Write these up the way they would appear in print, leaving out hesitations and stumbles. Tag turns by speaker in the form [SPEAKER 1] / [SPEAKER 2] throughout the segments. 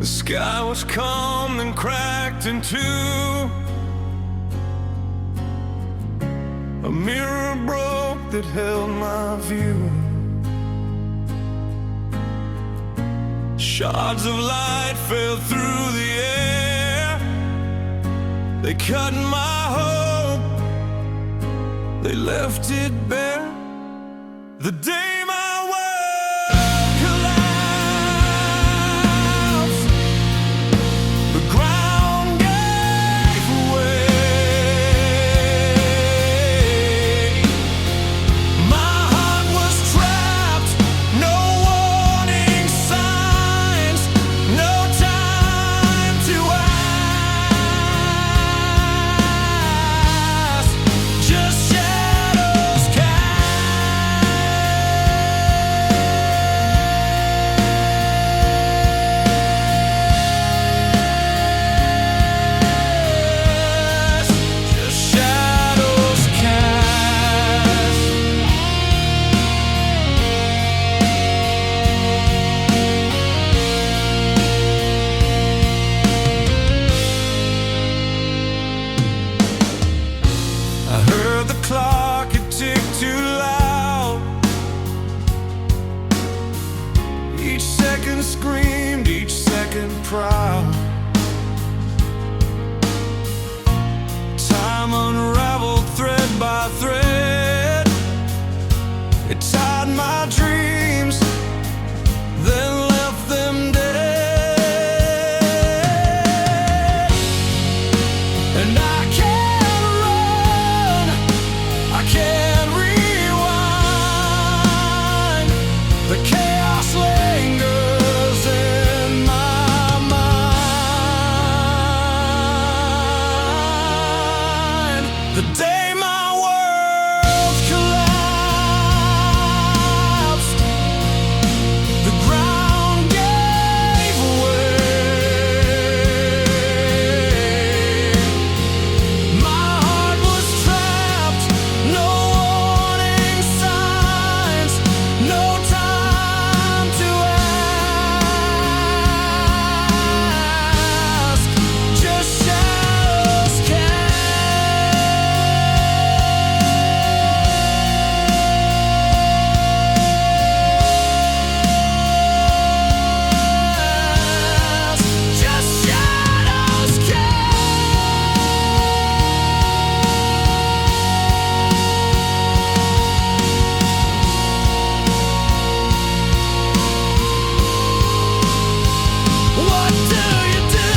[SPEAKER 1] The sky was calm, then cracked in two. A mirror broke that held my view. Shards of light fell through the air. They cut my hope, they left it bare. The day my world collapsed, the ground gave way. My heart was trapped, no warning signs, no time to ask, just shadows clock, it ticked too loud. Each second screamed, each second proud. Time unraveled thread by thread. It tied my dreams, then left them dead. And I can't run, I can't rewind. The chaos lingers in my mind. The day my world collapsed, the ground gave way. My heart was trapped, no warning signs, no time to ask, just shadows cast, just shadows What do you do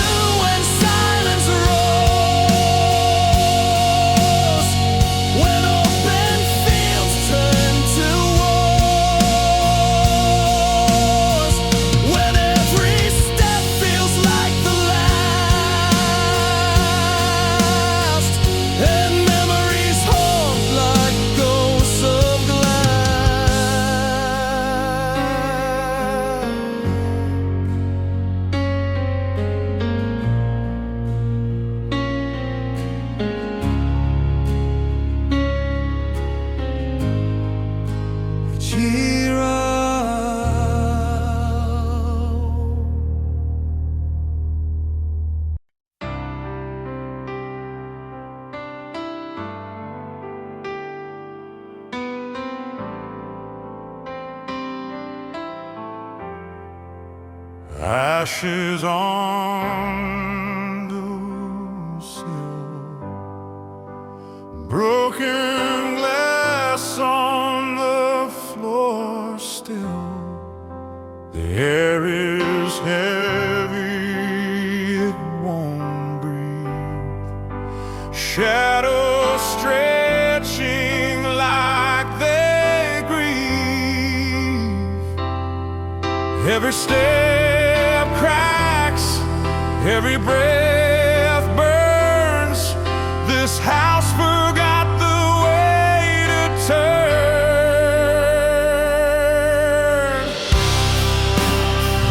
[SPEAKER 1] when silence rolls? When open fields turn to wars? When every step feels like the last, and memories haunt like ghosts of glass. Cheer up. Ashes on the sill, broken glass on the floor still. The air is heavy, it won't breathe. Shadows stretching like they grieve. Every step cracks, every breath burns. This house forgot the way to turn.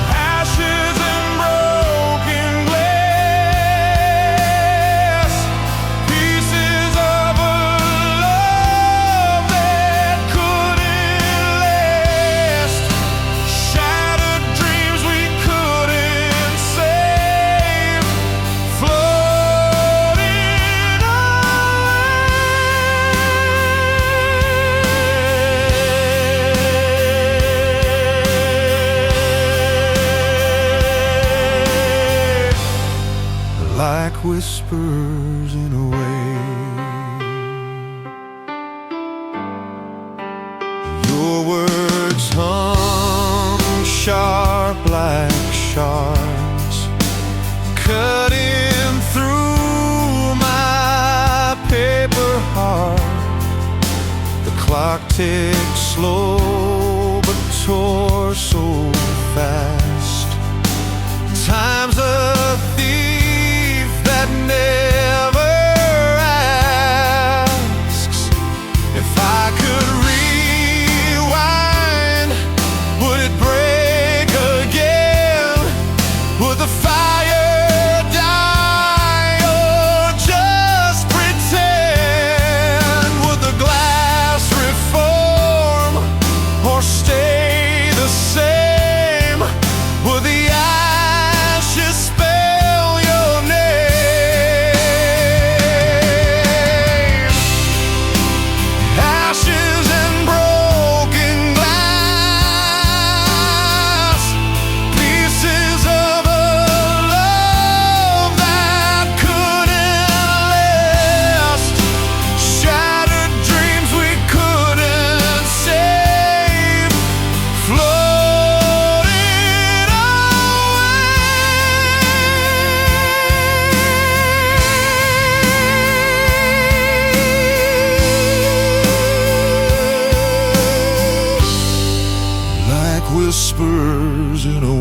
[SPEAKER 1] Ashes and broken glass, pieces of a love that couldn't last. Shattered dreams we couldn't say.
[SPEAKER 2] whispers in a wave. Your words hung sharp like shards, cutting through my paper heart. The clock ticked slow but tore so fast. Time's a thief that never asks. If I could rewind, would it break again? Would the fire die or just pretend? Would the glass reform or stay the same? Would the ashes spell your name? Ashes and broken glass, pieces of a love that couldn't last, shattered dreams we couldn't save, floated away like whispers in a wave.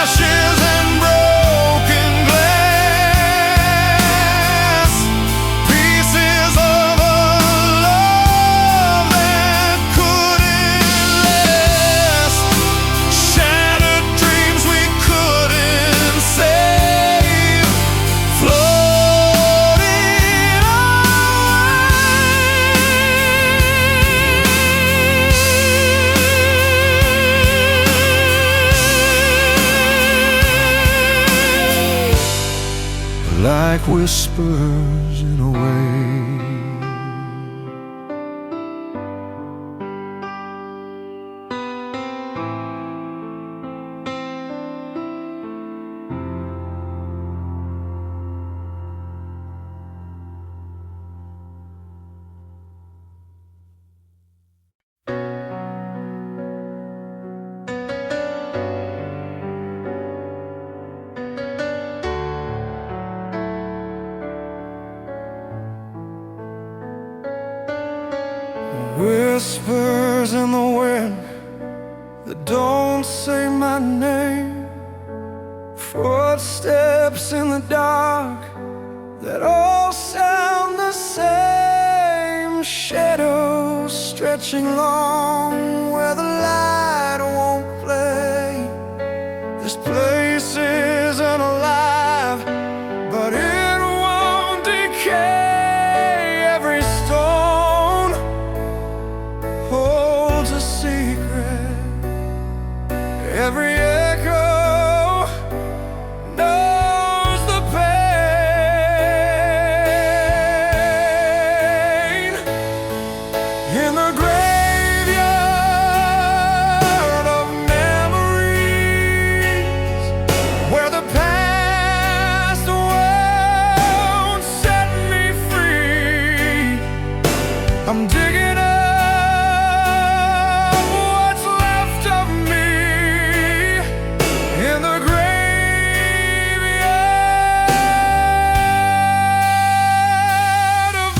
[SPEAKER 2] Ashes and broken glass, pieces of a love that couldn't last, shattered dreams we couldn't save, floated away like whispers in a wave. Whispers in the wind that don't say my name, footsteps in the dark that all sound the same, shadows stretching long where the light won't play. This place isn't alive, but it won't decay. Every stone holds a secret, every echo knows the pain. In the graveyard of memories, where the past won't set me free, I'm digging up what's left of me. In the graveyard of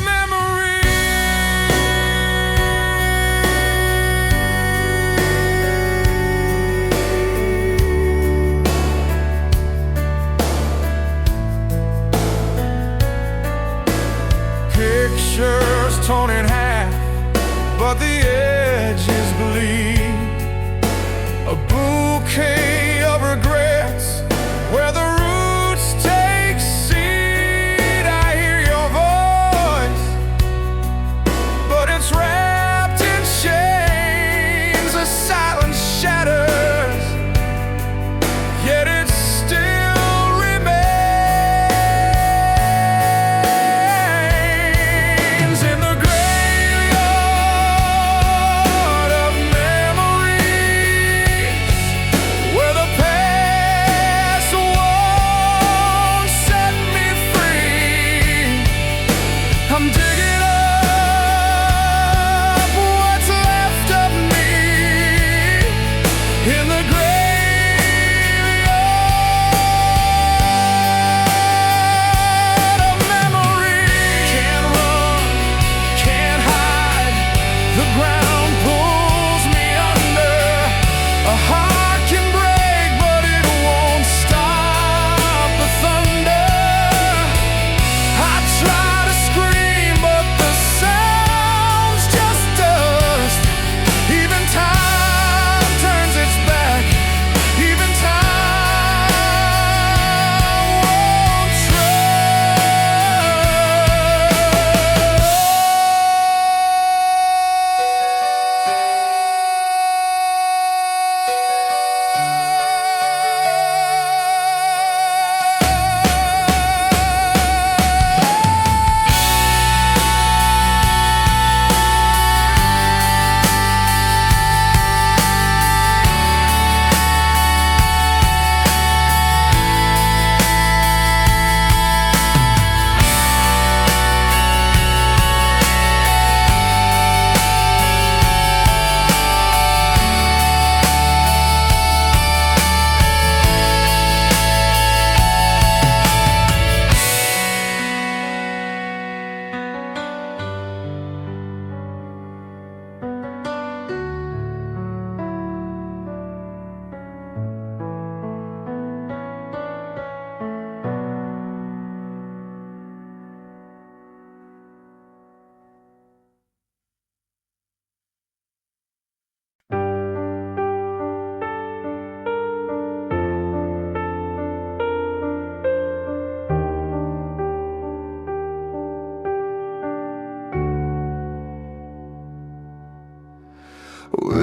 [SPEAKER 2] pictures torn in half, but the edges bleed. A bouquet of regrets where the roots take seed. I hear your voice, but it's wrapped in chains. A silence shatters, yet it still remains.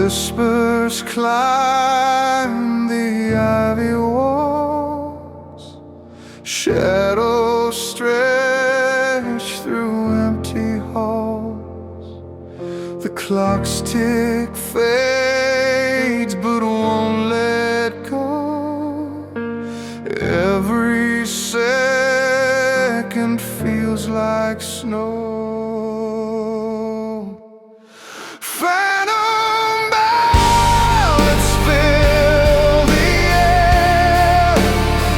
[SPEAKER 2] whispers climb the ivy walls, shadows stretch through empty halls. The clock's tick fades but won't let go. Every second feels like snow. Phantom ballads fill the air,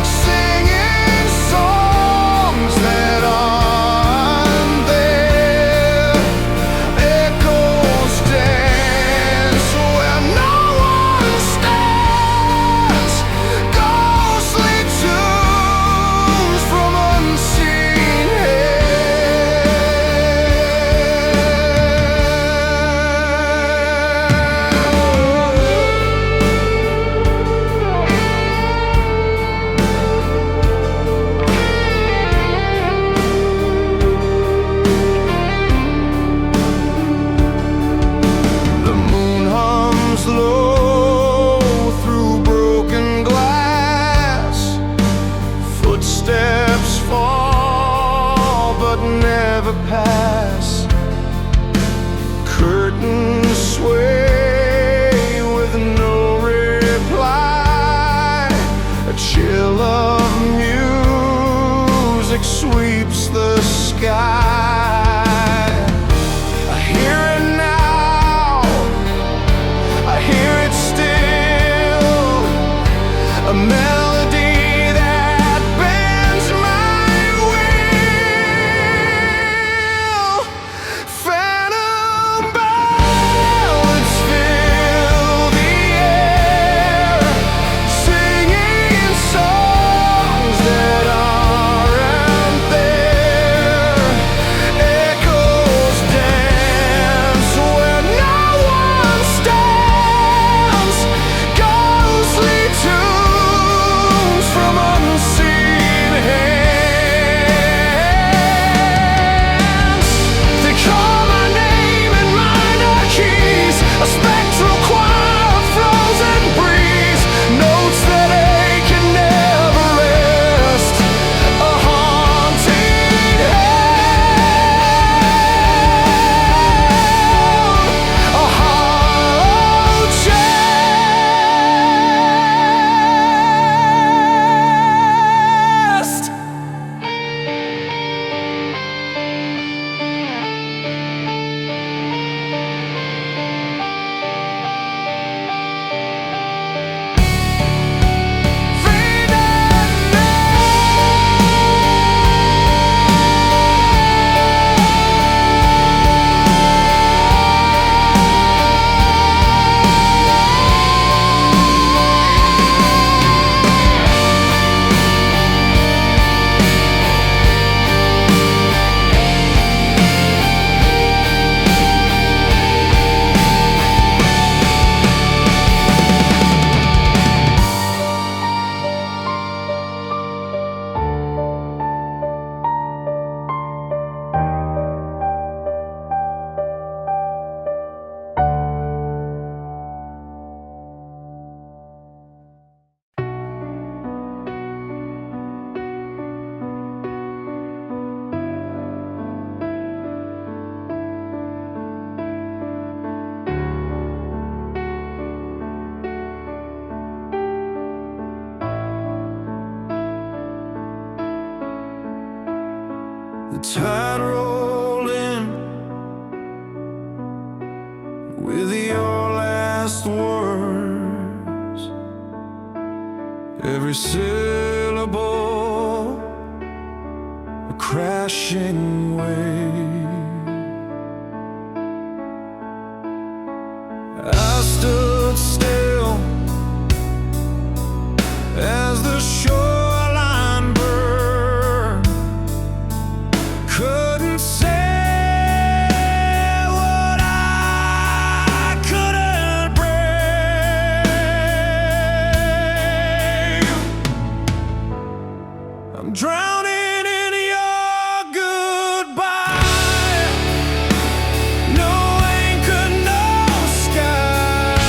[SPEAKER 2] singing songs that aren't there. Echoes dance where no one stands, ghostly tunes from unseen The moon hums low through broken glass. Footsteps fall but never pass. Curtains sway with no reply. A chill of music sweeps the sky. I hear it now, I hear it still, a melody that bends my will. Phantom ballads fill the air, singing songs that aren't there. Echoes dance where no one stands, ghostly tunes from unseen hands. They call my name in minor keys, a spectral choir of frozen breeze, notes that ache and never rest, a haunting hell, a hollow chest. The tide rolled in with your last words. Every syllable a crashing wave. I stood still as the shoreline burned. Couldn't say what I couldn't break. I'm drowning in your goodbye. No anchor, no sky.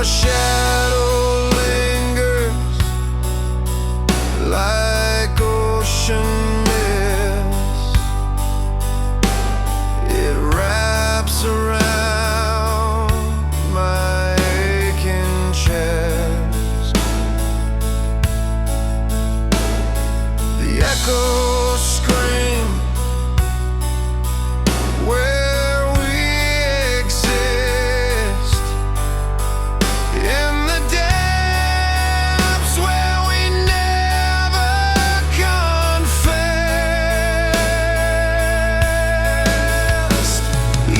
[SPEAKER 2] Your shadow lingers like ocean mist. It wraps around my aching chest. The echoes scream where we exist, in the depths where we never confessed.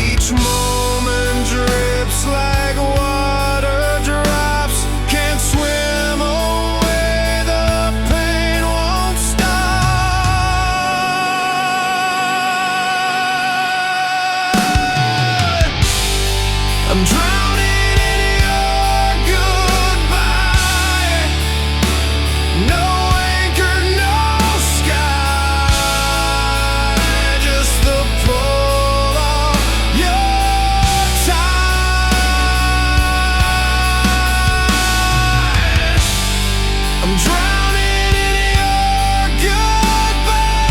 [SPEAKER 2] Each moment drips like water drops, can't swim away, the pain won't stop. I'm drowning in your goodbye. No anchor, no sky, just the pull of your tide. I'm drowning in your goodbye.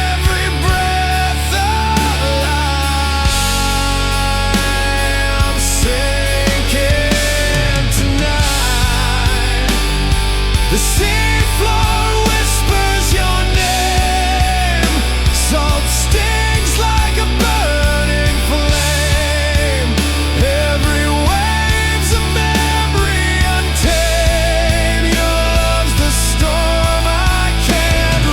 [SPEAKER 2] Every breath alive. I'm sinking tonight. The seafloor whispers your name. Salt stings like a burning flame. Every wave's a memory untamed. Your love's the storm I can't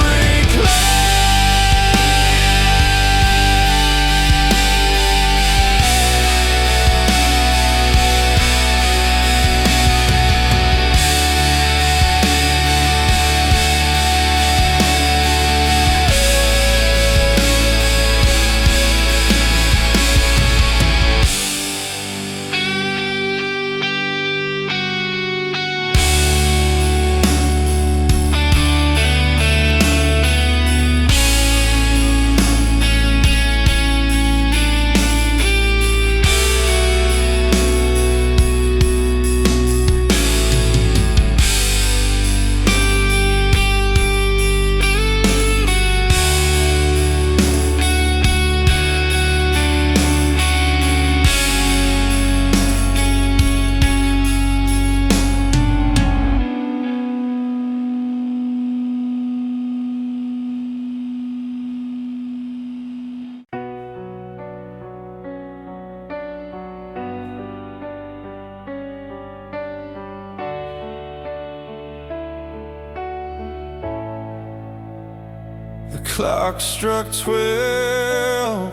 [SPEAKER 2] The clock struck 12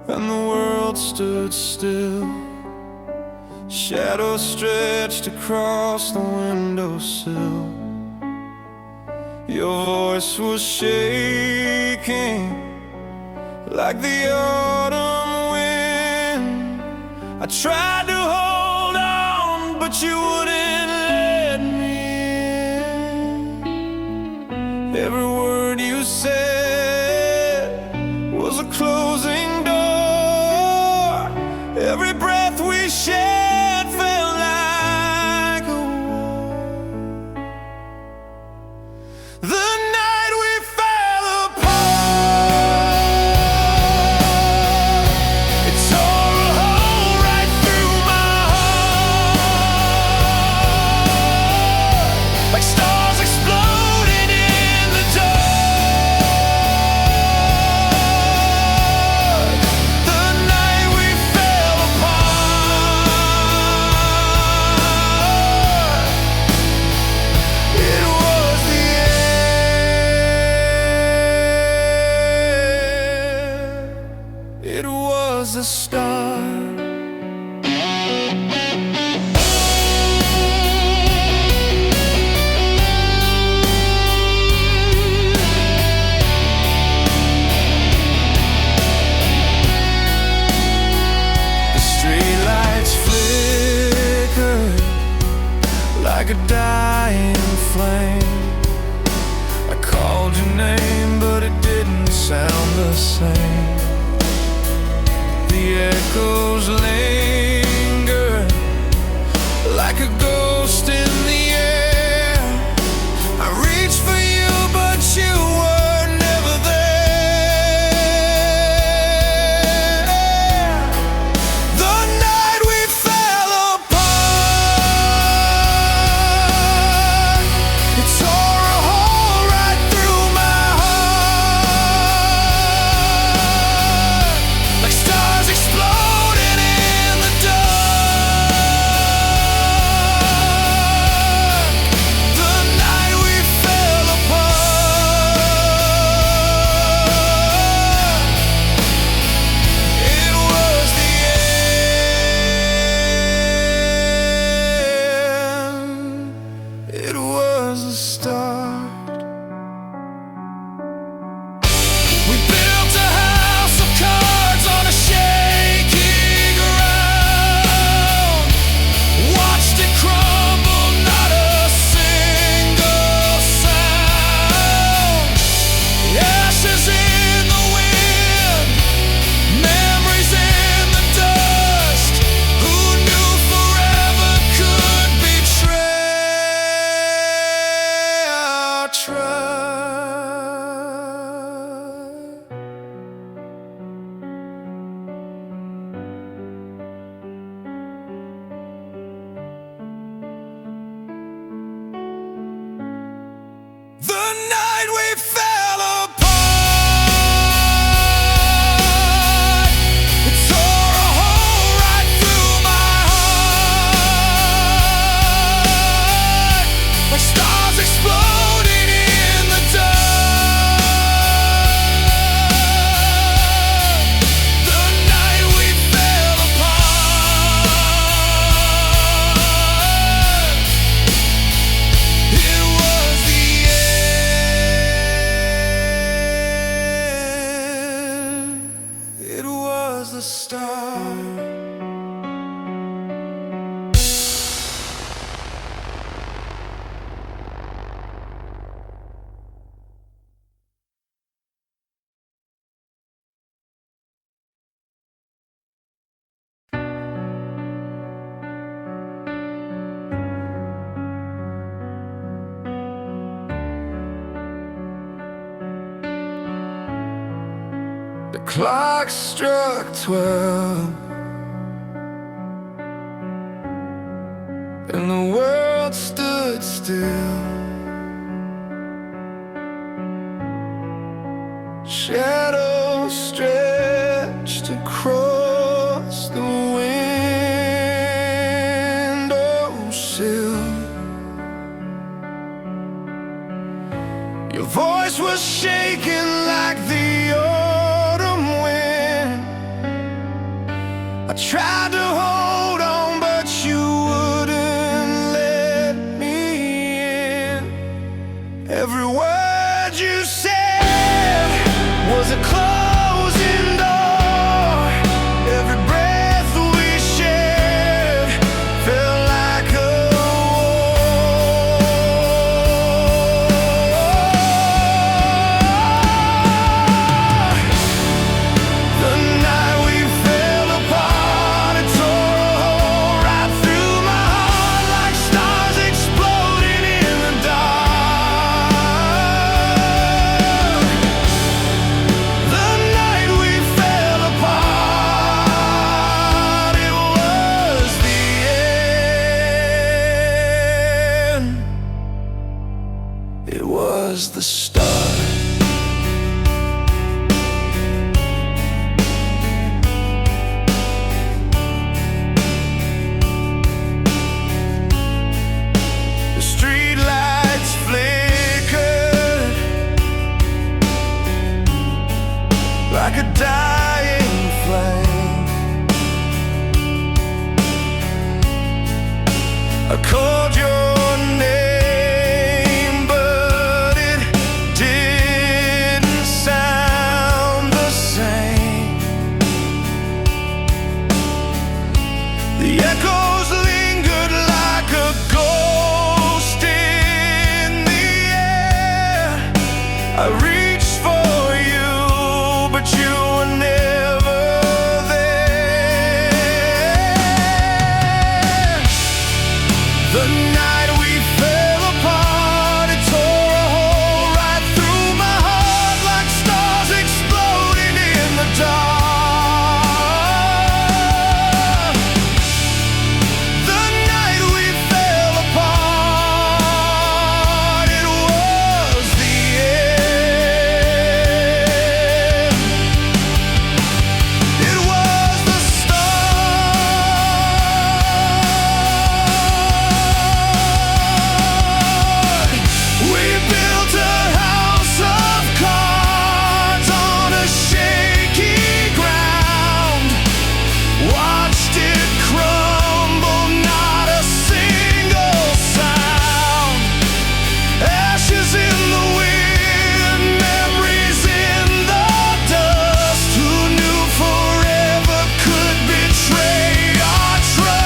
[SPEAKER 2] and the world stood still. Shadows stretched across the windowsill. Your voice was shaking like the autumn wind. I tried to hold on, but you wouldn't let me in. Every word you said was a closing door. Every breath we shared felt like a war. The night we fell apart, it tore a hole right through my heart, like stars exploding in the dark. The night we fell apart, it was the end. It was the start. The streetlights flickered like a dying flame. I called your name, but it didn't sound the same. The echoes linger clock struck 12, and the world stood still. Shadows stretched across the windowsill. Your voice was shaking like the autumn wind. I tried to hold on, but you wouldn't let me in. Every word you said was a closing door. Every breath we shared felt like a war. The night we fell apart, it tore a hole right through my heart, like stars exploding in the dark. The night we fell apart, it was the end. It was the start. The streetlights flickered like a dying flame. I called your name, but it didn't sound the same. The echoes lingered like a ghost in the air. I reached for you, but you were never there. The night we fell apart, it tore a hole right through my heart, like stars exploding in the dark. The night we fell apart, it was the end. It was the start. We built a house of cards on a shaky ground, watched it crumble, not a single sound. Ashes in the wind, memories in the dust. Who knew forever could betray our trust?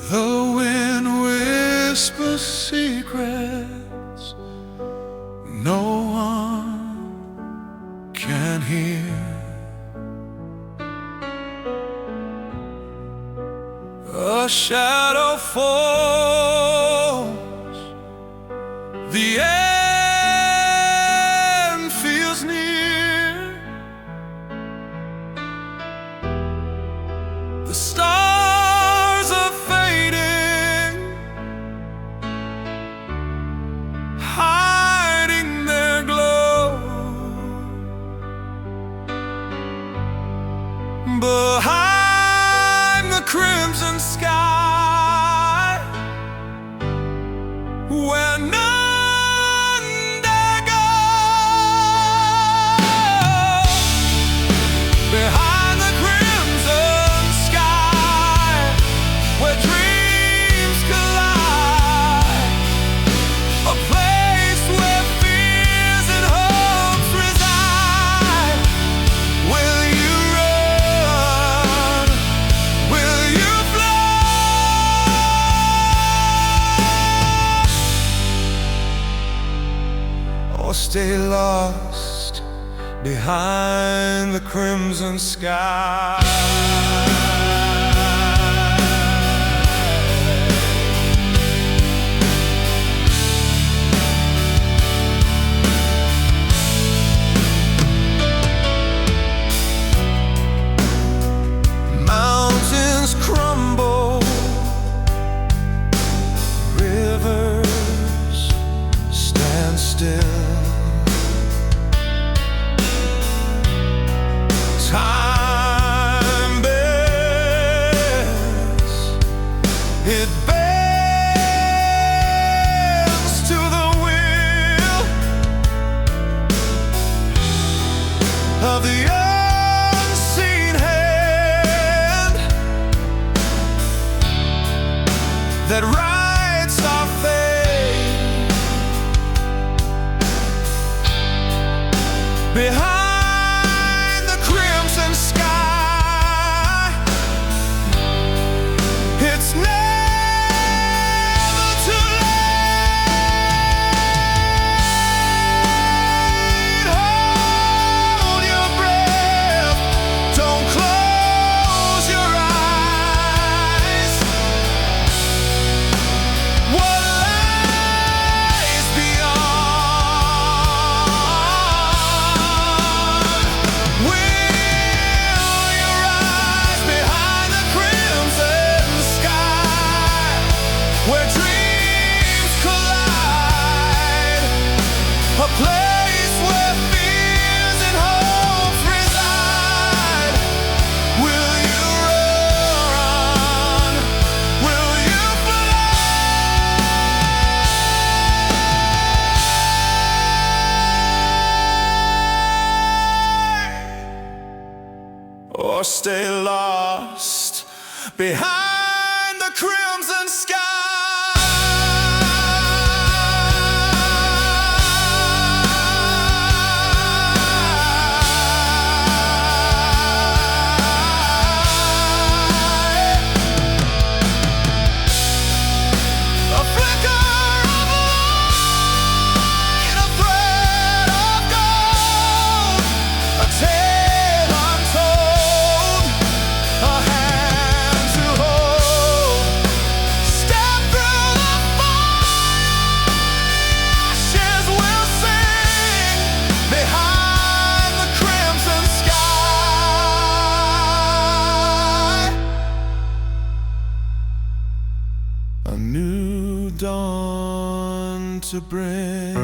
[SPEAKER 2] The wind whispers secrets no one can hear. A shadow falls, the end feels near. The stars are fading. stay lost behind the crimson sky. Mountains crumble, rivers stand still. Time bends, it bends to the will of the unseen hand that writes our fate behind the crimson sky. It's never too late. Hold your breath, don't close your eyes. What lies beyond? Will you rise behind the crimson sky, where dreams collide, a place where fears and hopes reside? Will you run? Will you fly? Or stay lost behind the crimson sky? A flicker of light, a thread of gold, a tale untold, a hand to hold. Step through the fire, ashes will sing behind the crimson sky. A new dawn to bring.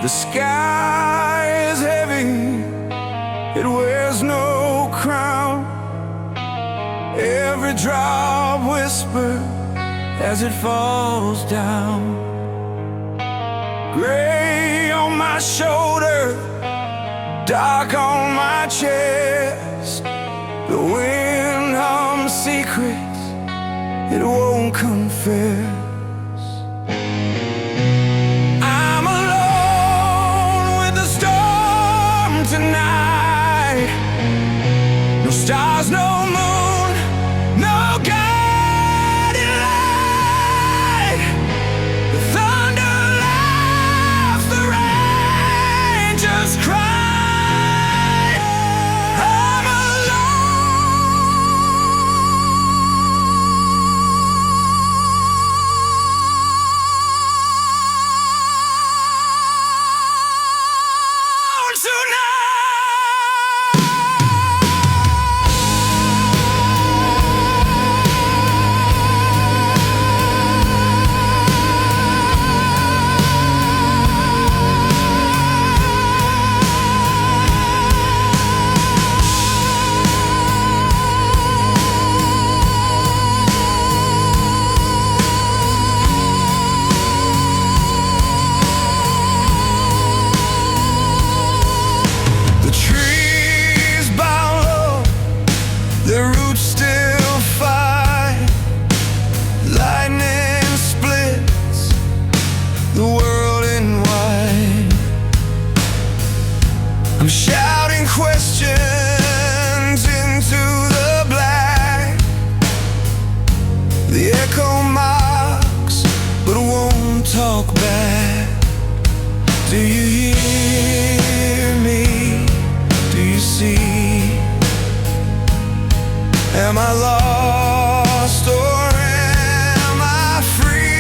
[SPEAKER 2] The sky is heavy, it wears no crown. Every drop whisper as it falls down. Gray on my shoulder, dark on my chest. The wind hums secrets it won't confess. I'm alone with the storm tonight. No stars, no moon, no guiding light. The thunder laughs, the rain just cries. I'm alone tonight. The roots still fight, lightning splits the world in white. I'm shouting questions into the black. The echo mocks but won't talk back. Do you hear me? Do you see? Am I lost or am I free?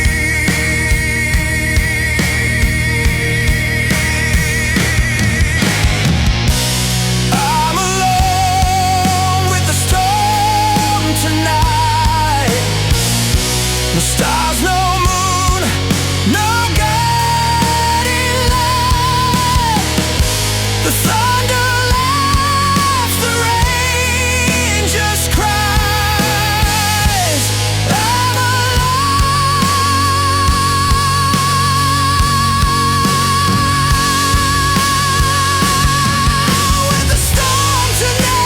[SPEAKER 2] I'm alone with the storm tonight. No stars, no moon, no guiding light. The thunder laughs, the rain just cries. I'm alone with the storm tonight.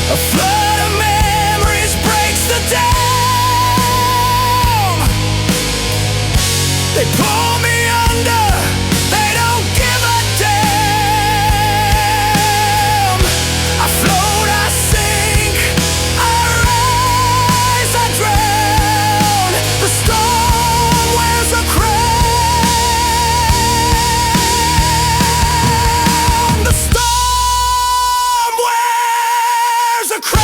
[SPEAKER 2] A flood of memories breaks the dam. They pull me under, they don't give a damn. I float, I sink, I rise, I drown. The storm wears a crown. The storm wears a crown.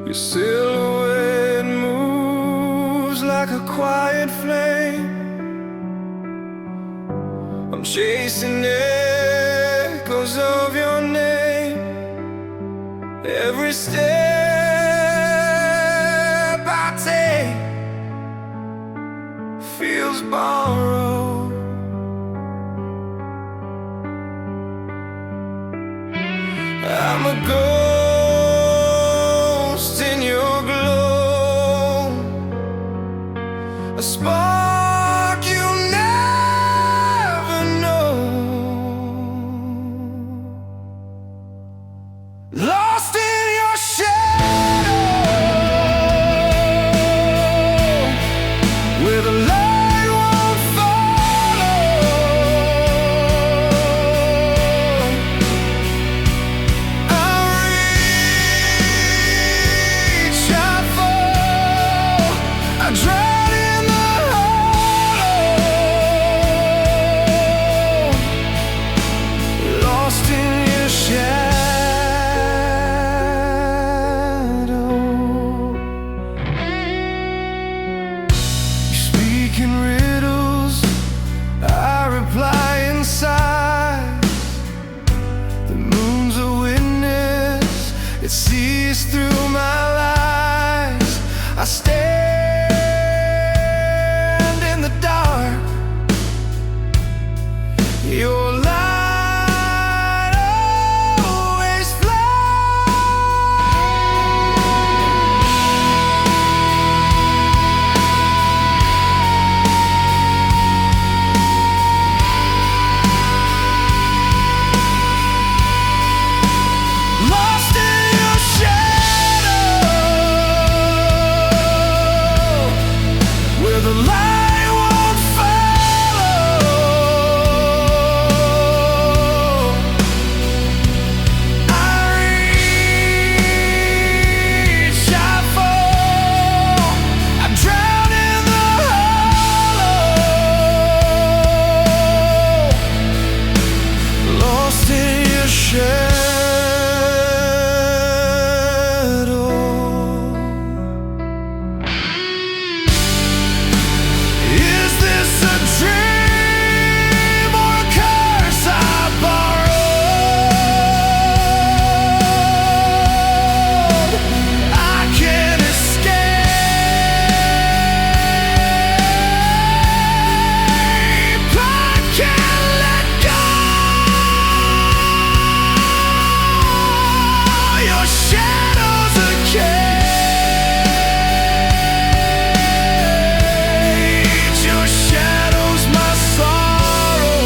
[SPEAKER 2] Your silhouette moves like a quiet flame. I'm chasing echoes of your name. Every step I take feels borrowed. I'm a ghost in your glow, a spark you'll never know. Lost in your shadow, where the light won't follow. that sees through my lies. I stand in the dark. Your light always lost in your shadow, where the light won't follow. I reach, I fall, I drown in the hollow, lost in your shadow. Is this a dream or a curse I borrowed? I can't escape, I can't let go. Your shadow's a cage, your shadow's my sorrow.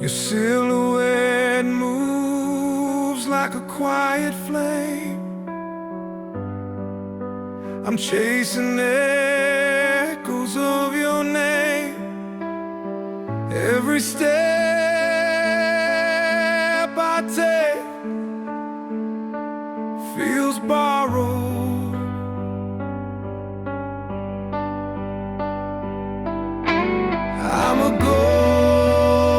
[SPEAKER 2] Your silhouette moves like a quiet flame. I'm chasing echoes of your name. Every step I take feels borrowed. I'm a ghost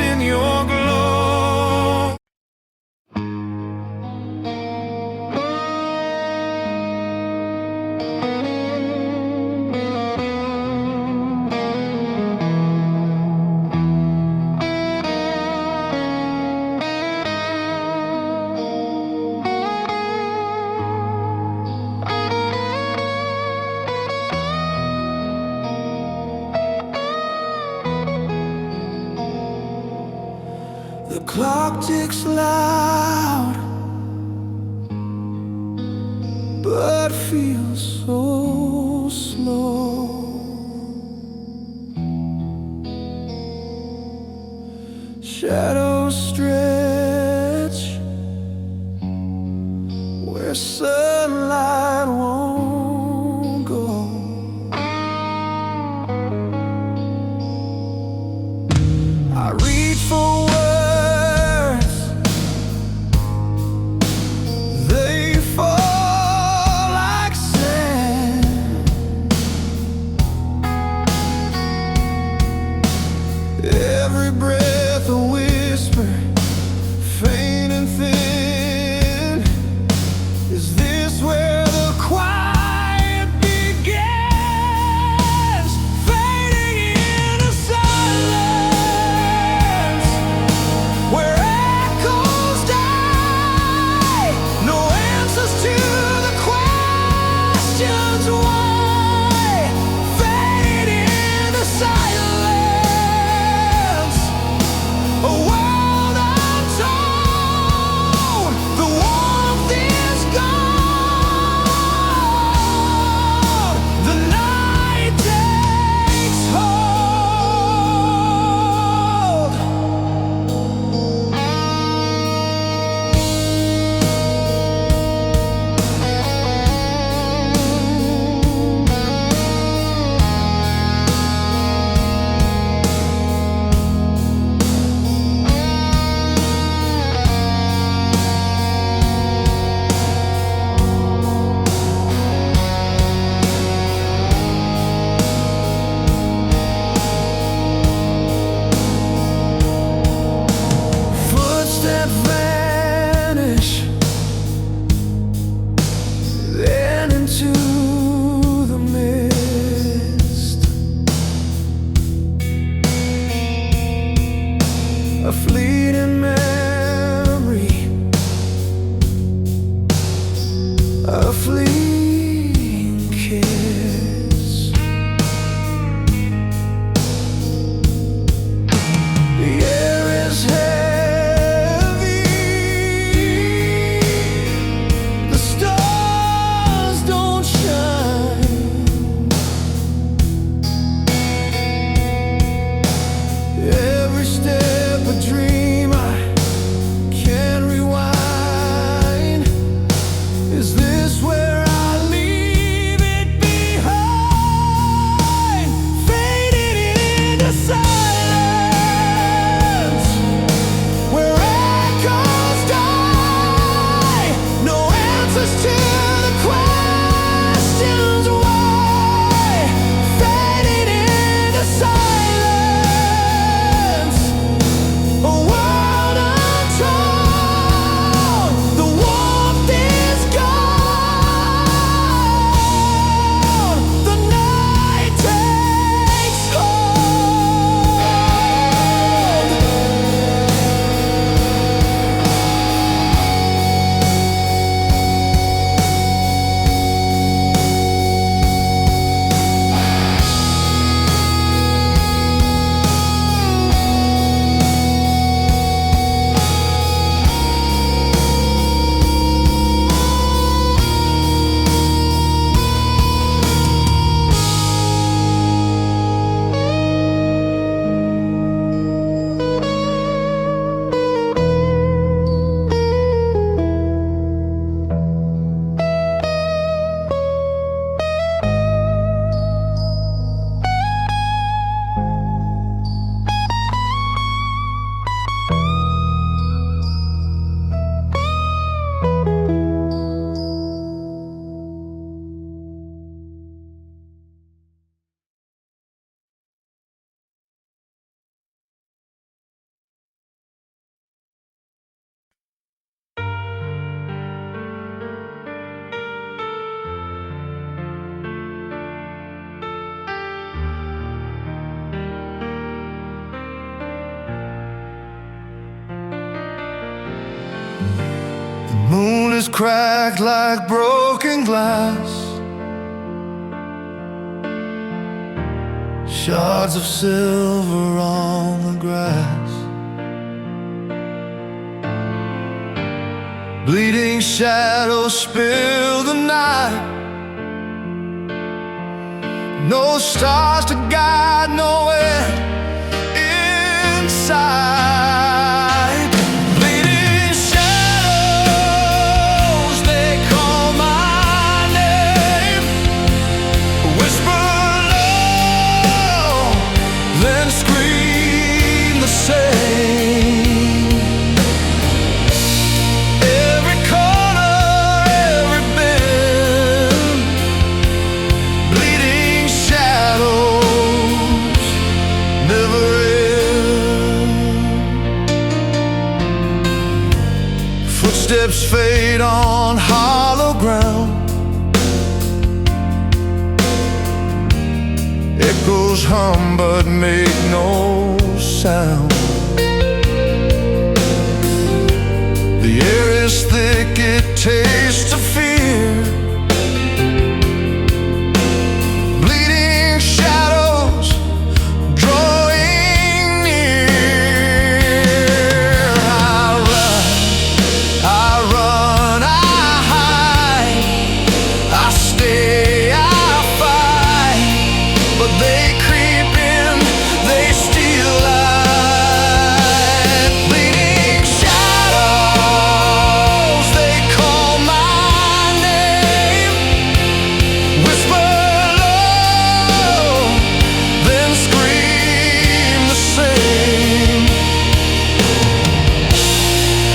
[SPEAKER 2] in your glow. The clock ticks loud, but feels so slow. Shadows stretch where sunlight won't go. I reach for words, they fall like sand. Every breath a whisper, faint and thin. Is this The moon is cracked like broken glass. Shards of silver on the grass. Bleeding shadows spill the night. No stars to guide, nowhere inside. Bleeding shadows, they call my name. Whisper low, then scream the same. Every corner, every bend, bleeding shadows never end. Footsteps fade on hollow ground. Echoes hum but make no sound. The air is thick, it tastes of fear. Bleeding shadows drawing near. I run, I hide, I stay, I fight. But they creep in, they steal light. Bleeding shadows, they call my name. Whisper low, then scream the same.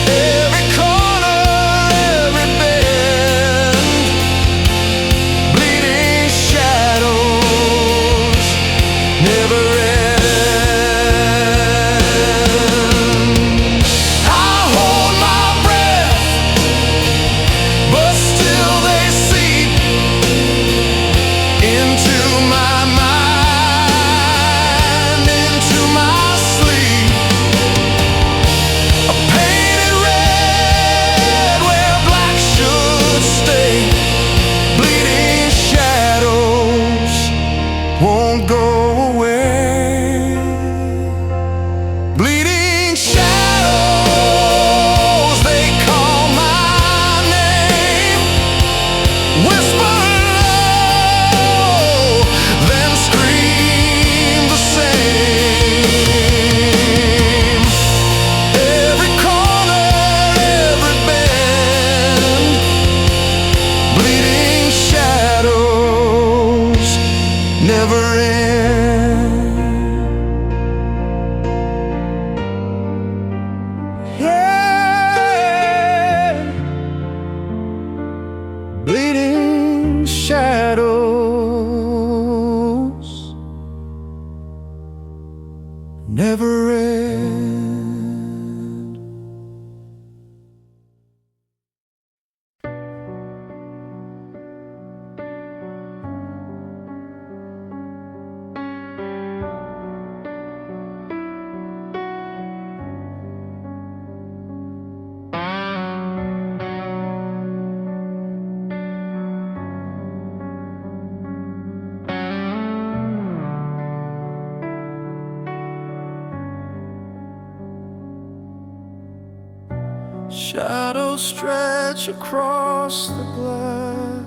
[SPEAKER 2] Every corner, every bend, bleeding shadows never end. I hold my breath, but still they seep into my mind, into my sleep. A painted red where black should stay. Bleeding shadows won't go away. Bleeding shadows, they call my name. Whisper low, then scream the same. Every corner, every bend, bleeding shadows never end. Yeah, bleeding shadows never end. Shadows stretch across the glass.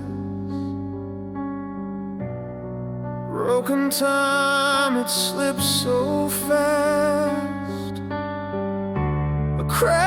[SPEAKER 2] Broken time, it slips so fast. A crack